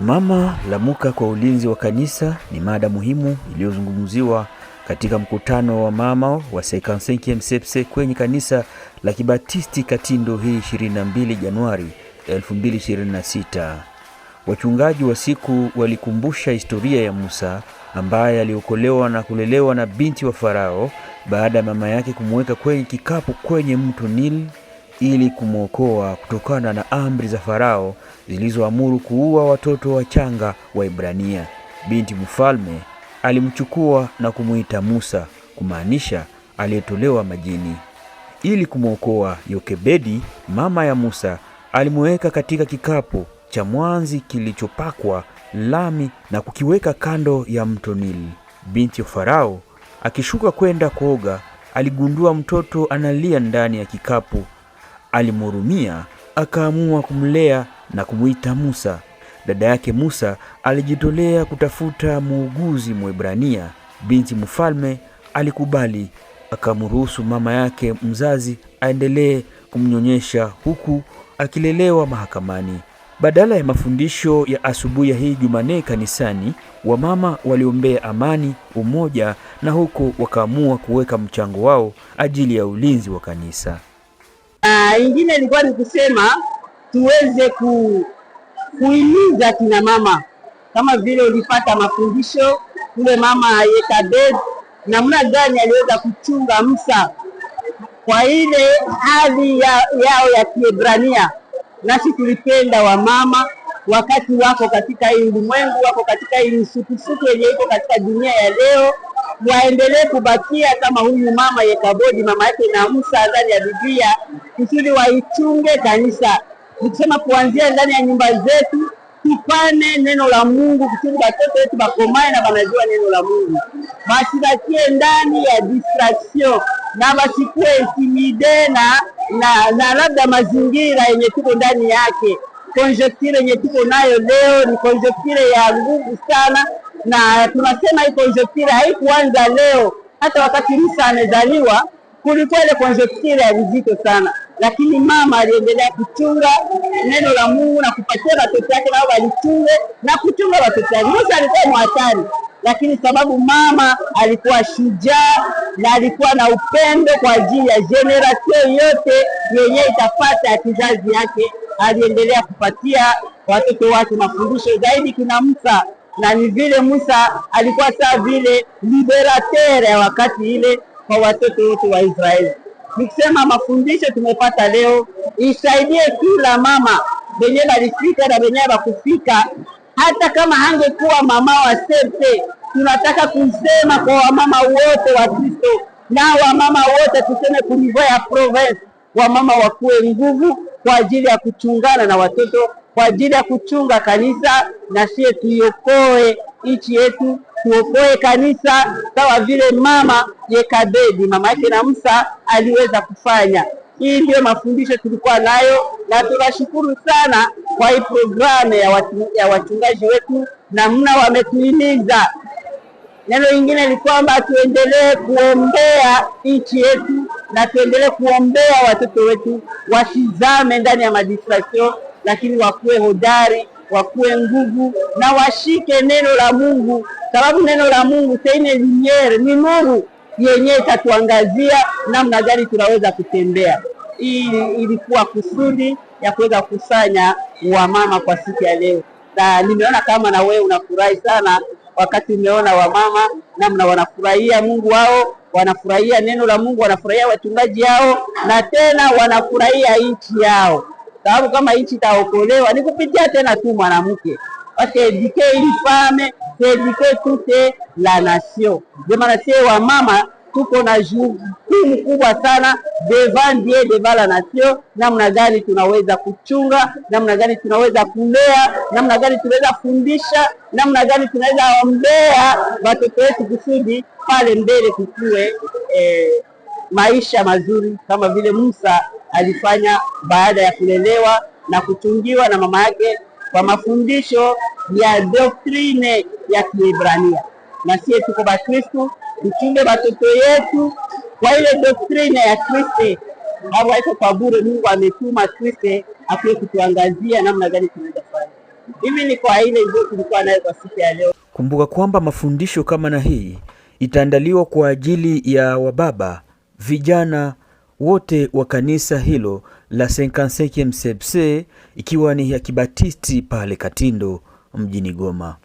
Mama lamuka kwa ulinzi wa kanisa ni mada muhimu iliyozungumziwa katika mkutano wa mama wa 55e CEPSE kwenye kanisa la Kibatisti Katindo hii 22 Januari 2026. Wachungaji wa siku walikumbusha historia ya Musa ambaye aliokolewa na kulelewa na binti wa Farao baada ya mama yake kumweka kwenye kikapu kwenye mto Nile ili kumwokoa kutokana na amri za Farao zilizoamuru kuua watoto wachanga wa Ibrania. Binti mfalme alimchukua na kumuita Musa, kumaanisha aliyetolewa majini. Ili kumwokoa Yokebedi, mama ya Musa alimweka katika kikapu cha mwanzi kilichopakwa lami na kukiweka kando ya mto Nile. Binti wa Farao akishuka kwenda kuoga, aligundua mtoto analia ndani ya kikapu. Alimhurumia, akaamua kumlea na kumuita Musa. Dada yake Musa alijitolea kutafuta muuguzi Mwebrania. Binti mfalme alikubali, akamruhusu mama yake mzazi aendelee kumnyonyesha huku akilelewa mahakamani. Badala ya mafundisho ya asubuhi hii Jumanne kanisani, wamama waliombea amani, umoja na huko wakaamua kuweka mchango wao ajili ya ulinzi wa kanisa. Ingine ilikuwa ni kusema tuweze kuhimiza kina mama, kama vile ulipata mafundisho kule mama Yekabed namna gani aliweza kuchunga Musa kwa ile hali yao ya Kiebrania. Nasi tulipenda wamama wakati wako katika hii ulimwengu, wako katika hii msukusuku yenye iko katika dunia ya leo, waendelee kubakia kama huyu mama Yekabodi, mama yake na Musa ndani ya Biblia, kusudi waichunge kanisa. Nikisema kuanzia ndani ya nyumba zetu tupane neno la Mungu, kusudi watoto wetu bakomae na wanajua neno la Mungu. Basibakie ndani ya distraction na basikuwe intimide na labda mazingira yenye tuko ndani yake. Conjecture yenye tuko nayo leo ni conjecture ya nguvu sana, na tunasema hii conjecture haikuanza leo. Hata wakati Musa amezaliwa kulikuwa ile conjecture ya vizito sana, lakini mama aliendelea kuchunga neno la Mungu na kupatia watoto wake nao walichunge na kuchunga watoto wake. Musa alikuwa mwatani, lakini sababu mama alikuwa shujaa na alikuwa na upendo kwa ajili ya generation yote yenye itapata ya kizazi yake, aliendelea kupatia watoto wake mafundisho zaidi kina Musa. Na ni vile Musa alikuwa sawa vile liberateur ya wakati ile kwa watoto wote wa Israeli. Nikisema mafundisho tumepata leo isaidie kila mama benye balifika na benye bakufika, hata kama hangekuwa mama wa CEPSE. Tunataka kusema kwa wamama wote wa Kristo na wamama wote, tuseme kunivyo ya province, wamama wakuwe nguvu kwa ajili ya kuchungana na watoto, kwa ajili ya kuchunga kanisa, na sisi tuiokoe nchi yetu, tuokoe kanisa sawa vile mama Yekabedi, mama yake na Musa, aliweza kufanya. Hii ndio mafundisho tulikuwa nayo, na tunashukuru sana kwa hii programu ya wachungaji wetu namna wametuhimiza. Neno lingine ni kwamba tuendelee kuombea nchi yetu na tuendelee kuombea watoto wetu, wasizame ndani ya madistraction, lakini wakuwe hodari, wakuwe nguvu na washike neno la Mungu, sababu neno la Mungu seine lumiere, ni nuru yenye itatuangazia namna gani tunaweza kutembea. Hii ilikuwa kusudi ya kuweza kusanya wamama kwa siku ya leo, na nimeona kama na wewe unafurahi sana wakati umeona wamama namna wanafurahia Mungu wao, wanafurahia neno la Mungu, wanafurahia wachungaji yao, na tena wanafurahia nchi yao. Sababu kama nchi itaokolewa ni kupitia tena tu mwanamke. Parce éduquer une femme, c'est éduquer toute la nation. De maana sisi wamama tuko na jukumu kubwa sana devant Dieu, devant la nation. Namna gani tunaweza kuchunga, namna gani tunaweza kulea, namna gani tunaweza fundisha, namna gani tunaweza ombea watoto wetu kusudi pale mbele kukue maisha mazuri kama vile Musa alifanya baada ya kulelewa na kuchungiwa na mama yake kwa mafundisho ya doktrine ya Kiebrania. Na sisi tuko ba Kristo, tuchunge watoto yetu kwa ile doktrine ya Kristo. Hapo haiko kwa bure, Mungu ametuma Kristo akuwe kutuangazia namna gani tunaweza kufanya. Hivi ni kwa ile ndio tulikuwa nayo kwa siku ya leo. Kumbuka kwamba mafundisho kama na hii itaandaliwa kwa ajili ya wababa, vijana wote wa kanisa hilo la 55e CEPC, ikiwa ni ya Kibatisti pale Katindo mjini Goma.